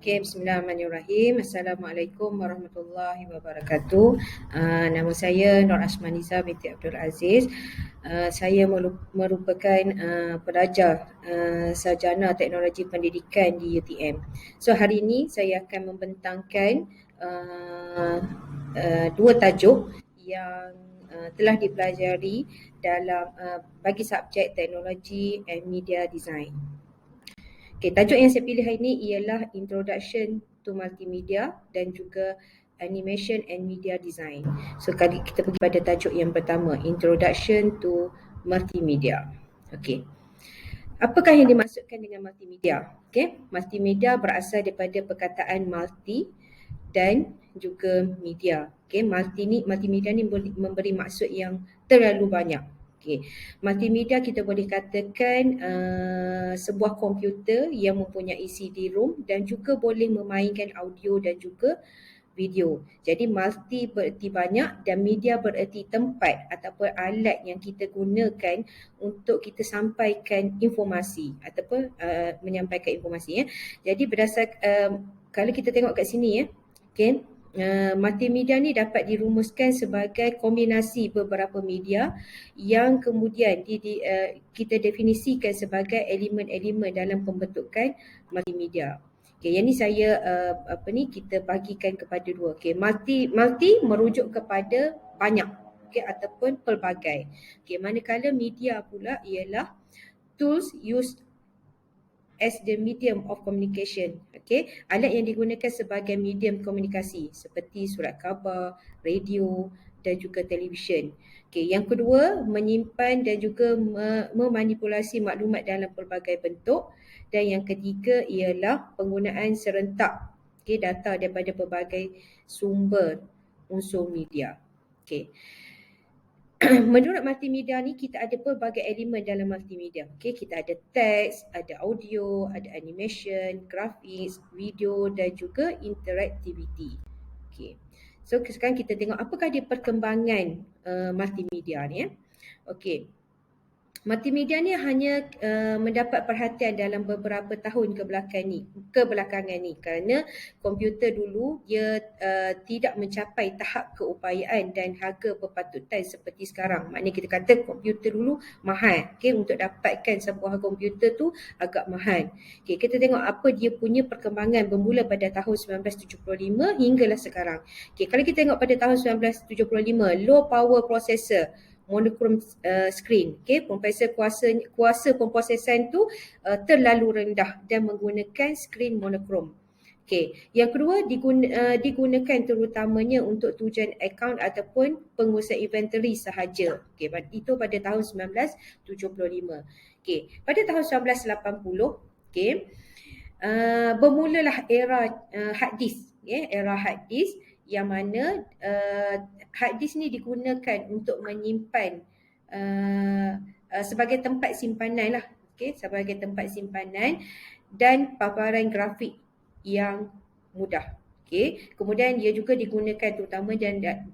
Okay, bismillahirrahmanirrahim. Assalamualaikum warahmatullahi wabarakatuh. Nama saya Nur Asmaniza binti Abdul Aziz. Saya merupakan pelajar sarjana teknologi pendidikan di UTM. So hari ini saya akan membentangkan dua tajuk yang telah dipelajari dalam bagi subjek teknologi and media design. Okay, tajuk yang saya pilih hari ini ialah Introduction to Multimedia dan juga Animation and Media Design. So kali kita pergi pada tajuk yang pertama, Introduction to Multimedia. Okay. Apakah yang dimaksudkan dengan multimedia? Okay. Multimedia berasal daripada perkataan multi dan juga media. Okay. Multimedia ni memberi maksud yang terlalu banyak. Okay. Multimedia kita boleh katakan sebuah komputer yang mempunyai CD-ROM dan juga boleh memainkan audio dan juga video. Jadi multi bererti banyak dan media bererti tempat ataupun alat yang kita gunakan untuk kita sampaikan informasi ataupun menyampaikan informasi. Jadi berdasarkan kalau kita tengok kat sini okay, multimedia ni dapat dirumuskan sebagai kombinasi beberapa media yang kemudian kita definisikan sebagai elemen-elemen dalam pembentukan multimedia. Okay, yang ni saya kita bagikan kepada dua. Okay, multi merujuk kepada banyak, okay, ataupun pelbagai. Okay, manakala media pula ialah tools used as the medium of communication. Okay, alat yang digunakan sebagai medium komunikasi seperti surat khabar, radio dan juga televisyen. Okay, yang kedua, menyimpan dan juga memanipulasi maklumat dalam pelbagai bentuk. Dan yang ketiga ialah penggunaan serentak, okay, data daripada pelbagai sumber unsur media. Okay. Menurut multimedia ni kita ada pelbagai elemen dalam multimedia. Okay, kita ada teks, ada audio, ada animation, grafis, video dan juga interactivity. Okay. So sekarang kita tengok apakah dia perkembangan multimedia ni. Okay. Multimedia ni hanya mendapat perhatian dalam beberapa tahun kebelakangan ni kerana komputer dulu dia tidak mencapai tahap keupayaan dan harga berpatutan seperti sekarang. Maknanya kita kata komputer dulu mahal. Okay, untuk dapatkan sebuah komputer tu agak mahal. Okay, kita tengok apa dia punya perkembangan bermula pada tahun 1975 hinggalah sekarang. Okay, kalau kita tengok pada tahun 1975, low power processor, monochrome screen, okay, kuasa pemprosesan tu terlalu rendah dan menggunakan skrin monokrom. Okay. Yang kedua digunakan terutamanya untuk tujuan akaun ataupun pengurusan inventory sahaja. Okay. Itu pada tahun 1975. Okay. Pada tahun 1980, okay, bermulalah era hard disk, okay, era hard disk yang mana hard disk ni digunakan untuk menyimpan sebagai tempat simpanan lah, okay, sebagai tempat simpanan dan paparan grafik yang mudah. Okay. Kemudian dia juga digunakan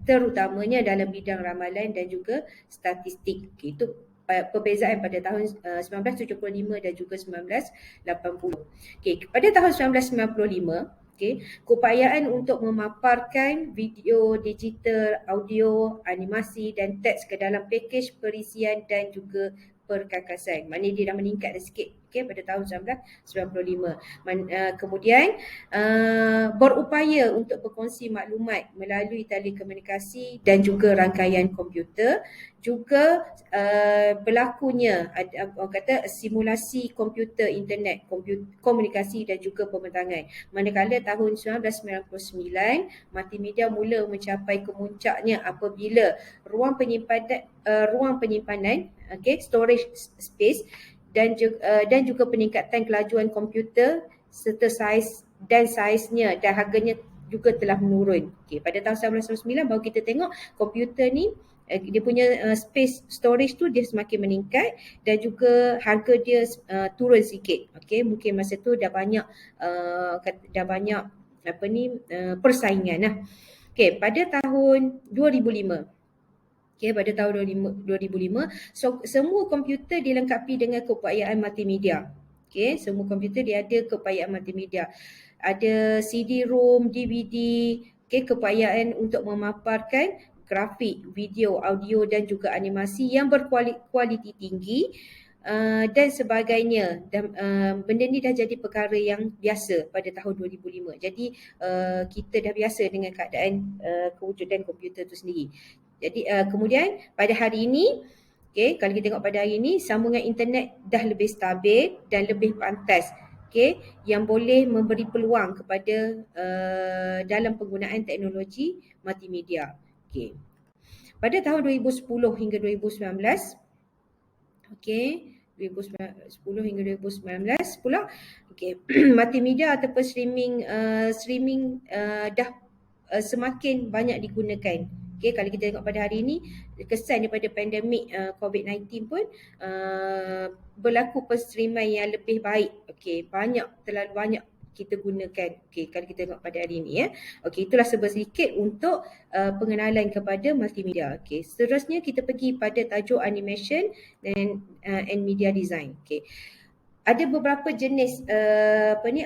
terutamanya dalam bidang ramalan dan juga statistik. Okay. Itu perbezaan pada tahun 1975 dan juga 1980. Okay. Pada tahun 1995, okay, keupayaan untuk memaparkan video, digital, audio, animasi dan teks ke dalam pakej perisian dan juga perkakasan. Maknanya dia dah meningkat dah sikit, okay, pada tahun 1995. Kemudian berupaya untuk berkongsi maklumat melalui telekomunikasi dan juga rangkaian komputer. Juga berlakunya orang kata simulasi komputer, internet, komunikasi dan juga pembentangan. Manakala tahun 1999 multimedia mula mencapai kemuncaknya apabila ruang penyimpanan, okay, storage space dan juga peningkatan kelajuan komputer serta saiznya dan harganya juga telah menurun. Okay, pada tahun 1999 baru kita tengok komputer ni dia punya space storage tu dia semakin meningkat dan juga harga dia turun sikit. Okay, mungkin masa tu dah banyak persaingan lah. Okay, pada tahun 2005, okay, pada tahun 2005 so, semua komputer dilengkapi dengan keupayaan multimedia. Okay, semua komputer dia ada keupayaan multimedia. Ada CD-ROM, DVD, okay, keupayaan untuk memaparkan grafik, video, audio dan juga animasi yang berkualiti tinggi dan sebagainya. Dan benda ni dah jadi perkara yang biasa pada tahun 2005. Jadi kita dah biasa dengan keadaan kewujudan komputer tu sendiri. Jadi kemudian pada hari ini, okay, kalau kita tengok pada hari ini, sambungan internet dah lebih stabil dan lebih pantas, okay, yang boleh memberi peluang kepada dalam penggunaan teknologi multimedia. Okay. Pada tahun 2010 hingga 2019, okay, 2010 hingga 2019 pula, okay, multimedia ataupun streaming dah semakin banyak digunakan. Okay, kalau kita tengok pada hari ini, kesan daripada pandemik COVID-19 pun berlaku penstreaman yang lebih baik. Okay, terlalu banyak kita gunakan. Okay, kalau kita tengok pada hari ini ya. Okay, itulah sedikit untuk pengenalan kepada multimedia. Okay, seterusnya kita pergi pada tajuk animation dan and media design. Okay. Ada beberapa jenis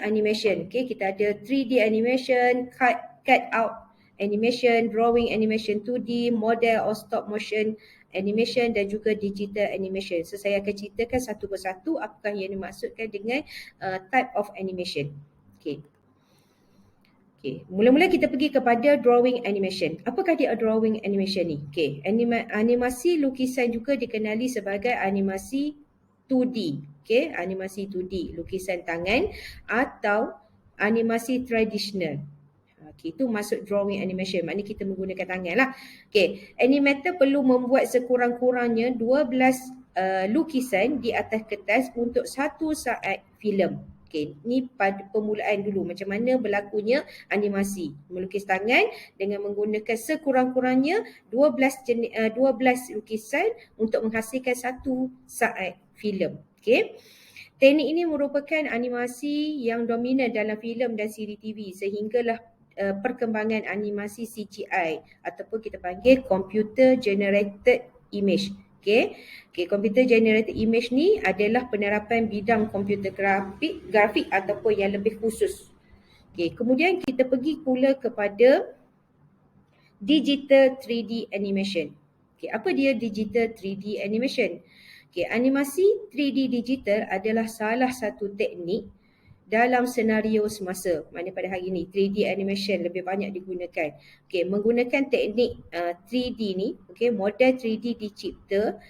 animation. Okay, kita ada 3D animation, cut out animation, drawing animation 2D, model or stop motion animation dan juga digital animation. So saya akan ceritakan satu persatu apakah yang dimaksudkan dengan type of animation. Okay. Okay. Mula-mula kita pergi kepada drawing animation. Apakah dia drawing animation ni? Okay. Animasi lukisan juga dikenali sebagai animasi 2D. Okay. Animasi 2D, lukisan tangan atau animasi tradisional. Okay, itu masuk drawing animation. Maknanya kita menggunakan tangan lah. Okay, animator perlu membuat sekurang-kurangnya 12 lukisan di atas kertas untuk 1 saat filem. Okay, ni pada permulaan dulu macam mana berlakunya animasi. Melukis tangan dengan menggunakan sekurang-kurangnya 12 lukisan untuk menghasilkan 1 saat filem. Okay. Teknik ini merupakan animasi yang dominan dalam filem dan siri TV sehinggalah perkembangan animasi CGI ataupun kita panggil computer generated image. Okay, computer generated image ni adalah penerapan bidang komputer grafik ataupun yang lebih khusus. Okay, kemudian kita pergi pula kepada digital 3D animation. Okay, apa dia digital 3D animation? Okay, animasi 3D digital adalah salah satu teknik dalam senario semasa. Maknanya pada hari ini 3D animation lebih banyak digunakan. Okay, menggunakan teknik 3D ni, okay, model 3D dicipta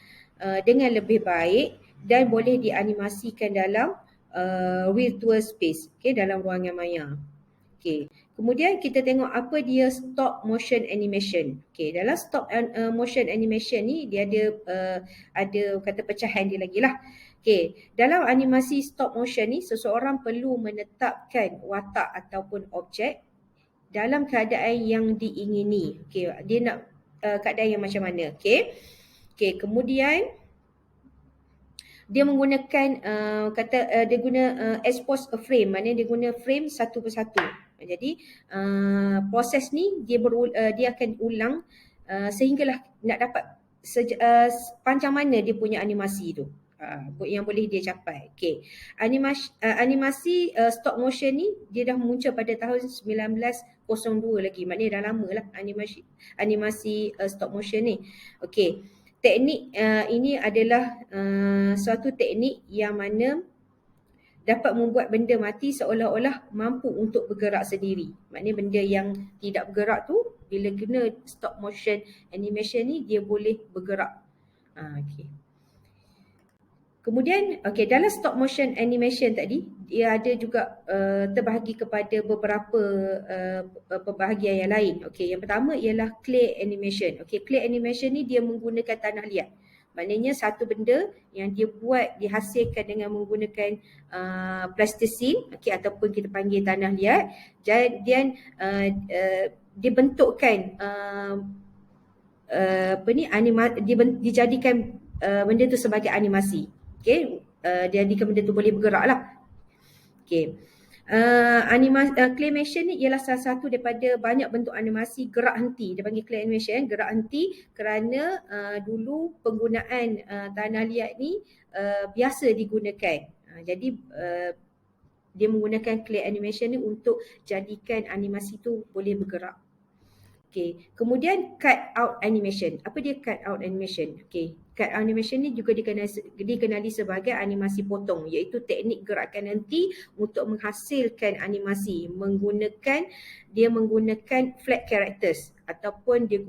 dengan lebih baik dan boleh dianimasikan dalam virtual space, okay, dalam ruangan maya. Okay. Kemudian kita tengok apa dia stop motion animation. Okay, dalam stop motion animation ni dia ada kata pecahan dia lagi lah. Okay, dalam animasi stop motion ni seseorang perlu menetapkan watak ataupun objek dalam keadaan yang diingini. Okay, dia nak keadaan yang macam mana. Okay, kemudian dia menggunakan dia guna expose a frame, maknanya dia guna frame satu persatu. Jadi proses ni dia akan ulang sehinggalah nak dapat panjang mana dia punya animasi tu yang boleh dia capai. Okay. Animasi stop motion ni dia dah muncul pada tahun 1902 lagi. Maknanya dah lama lah animasi stop motion ni. Okay. Teknik ini adalah suatu teknik yang mana dapat membuat benda mati seolah-olah mampu untuk bergerak sendiri. Maknanya benda yang tidak bergerak tu bila guna stop motion animation ni dia boleh bergerak. Okay. Kemudian dalam stop motion animation tadi dia ada juga terbahagi kepada beberapa pembahagian yang lain. Okay, yang pertama ialah clay animation. Okay, clay animation ni dia menggunakan tanah liat. Maknanya satu benda yang dia buat dihasilkan dengan menggunakan plasticine, okay, ataupun kita panggil tanah liat, dan dibentukkan dijadikan benda tu sebagai animasi. Okay, dijadikan benda tu boleh bergerak lah. Okay. Claymation ni ialah salah satu daripada banyak bentuk animasi gerak henti. Dia panggil clay animation, gerak henti, kerana dulu penggunaan tanah liat ni biasa digunakan. Jadi dia menggunakan clay animation ni untuk jadikan animasi tu boleh bergerak. Okay. Kemudian cut out animation. Apa dia cut out animation? Okay. Cut animation ni juga dikenali sebagai animasi potong, iaitu teknik gerakan nanti untuk menghasilkan animasi dia menggunakan flat characters ataupun dia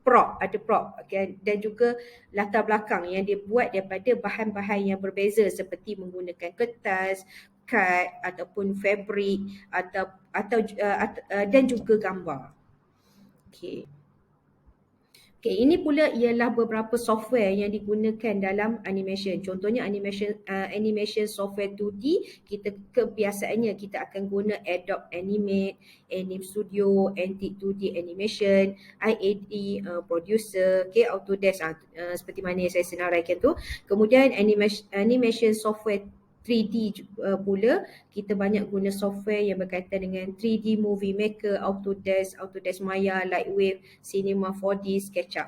prop, ada prop, okay, dan juga latar belakang yang dia buat daripada bahan-bahan yang berbeza seperti menggunakan kertas, kad ataupun fabric dan juga gambar. Okay. Okay, ini pula ialah beberapa software yang digunakan dalam animation. Contohnya animation software 2D, kebiasaannya kita akan guna Adobe Animate, Anim Studio, Antic 2D Animation, IAD Producer, okay, Autodesk seperti mana yang saya senaraikan tu. Kemudian animation software 3D pula, kita banyak guna software yang berkaitan dengan 3D Movie Maker, Autodesk Maya, Lightwave, Cinema 4D, SketchUp.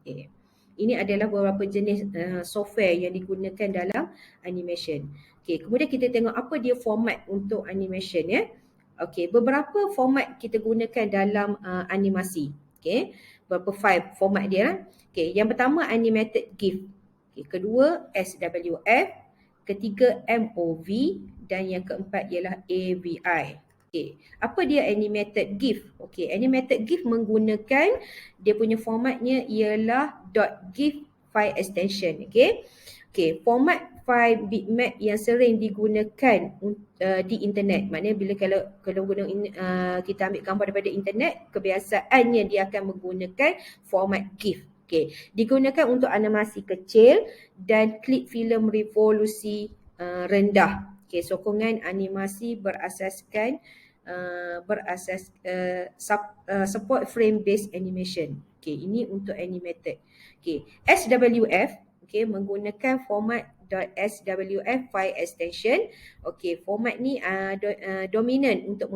Okay. Ini adalah beberapa jenis software yang digunakan dalam animation. Okay. Kemudian kita tengok apa dia format untuk animation ya. Okay. Beberapa format kita gunakan dalam animasi. Okay. Beberapa format dia. Okay. Yang pertama animated GIF. Okay. Kedua SWF. Ketiga MOV dan yang keempat ialah AVI. Okay. Apa dia animated GIF? Okay, animated GIF menggunakan dia punya formatnya ialah .gif file extension. Okay. Okay, format file bitmap yang sering digunakan di internet. Maknanya bila kalau guna kita ambil gambar daripada internet, kebiasaannya dia akan menggunakan format GIF. Okay. Digunakan untuk animasi kecil dan klip filem revolusi rendah. Okay. Sokongan animasi berasaskan support frame based animation. Okay. Ini untuk animated. Okay. SWF menggunakan format .swf file extension. Okay. Format ni dominan untuk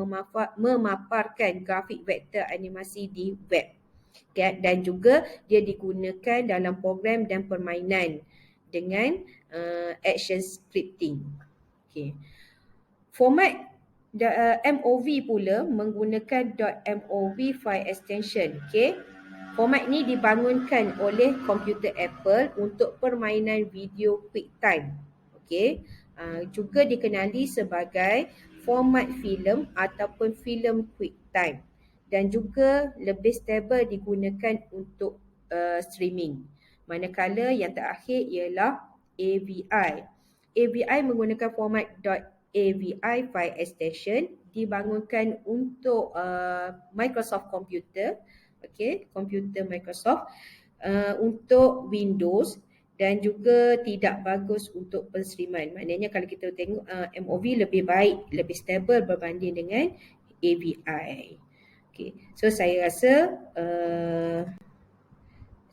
memaparkan grafik vektor animasi di web. Dan juga dia digunakan dalam program dan permainan dengan action scripting. Okay. Format MOV pula menggunakan .mov file extension. Okay. Format ni dibangunkan oleh komputer Apple untuk permainan video QuickTime. Okay. Juga dikenali sebagai format filem ataupun filem QuickTime. Dan juga lebih stabil digunakan untuk streaming. Manakala yang terakhir ialah AVI. AVI menggunakan format .avi file extension, dibangunkan untuk Microsoft Computer, komputer Microsoft untuk Windows dan juga tidak bagus untuk penstreaman. Maknanya kalau kita tengok MOV lebih baik, lebih stabil berbanding dengan AVI. Okay. So saya rasa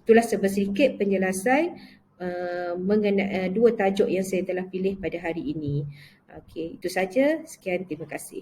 itulah sedikit penjelasan mengenai dua tajuk yang saya telah pilih pada hari ini. Okay, itu saja. Sekian, terima kasih.